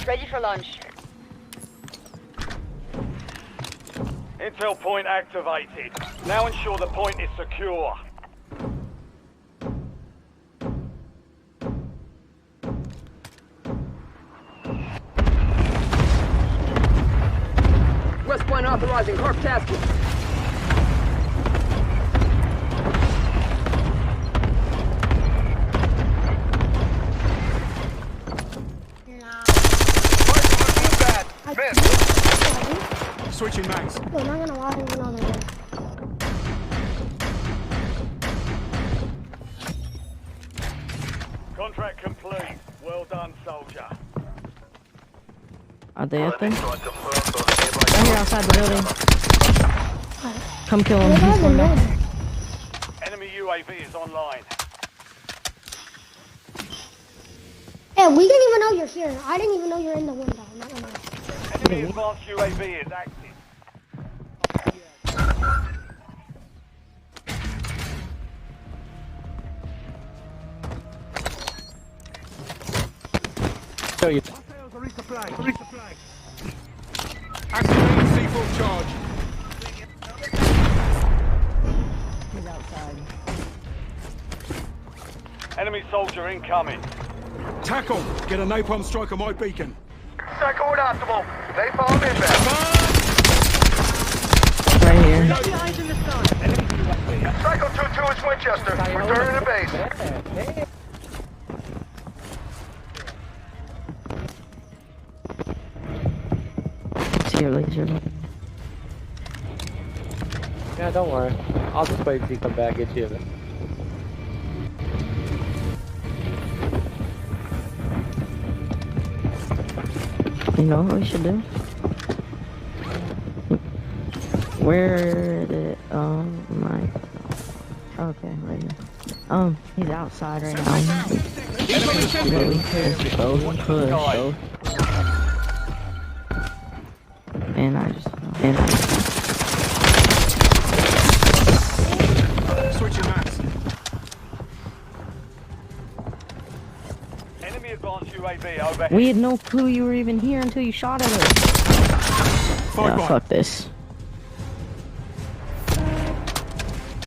Ready for launch. Intel point activated. Now ensure the point is secure. West Point authorizing Corp tasking. Switching mags. Yo, not gonna lie, even on the way. Contract complete. Well done, soldier. Are they up there? Right here outside the building. Come kill him. He's going back. Enemy UAV is online. Hey, we didn't even know you're here. I didn't even know you're in the window. I'm not gonna lie. Enemy advanced UAV is active. Show you. Activating C4 charge. He's outside. Enemy soldier incoming. Tackle. Get a napalm strike on my beacon. Cycle with optimal. They follow me back. Right here. Cycle 2-2 is Winchester. Returning to base. See your laser. Yeah, don't worry. I'll just wait till you come back and get you. You know what we should do? Where did my okay, right here. He's outside right now. Really push, both push, both. And I just Switching mags. Enemy advanced UAV overhead. we had no clue you were even here until you shot at us. Fight Yeah, by. fuck this.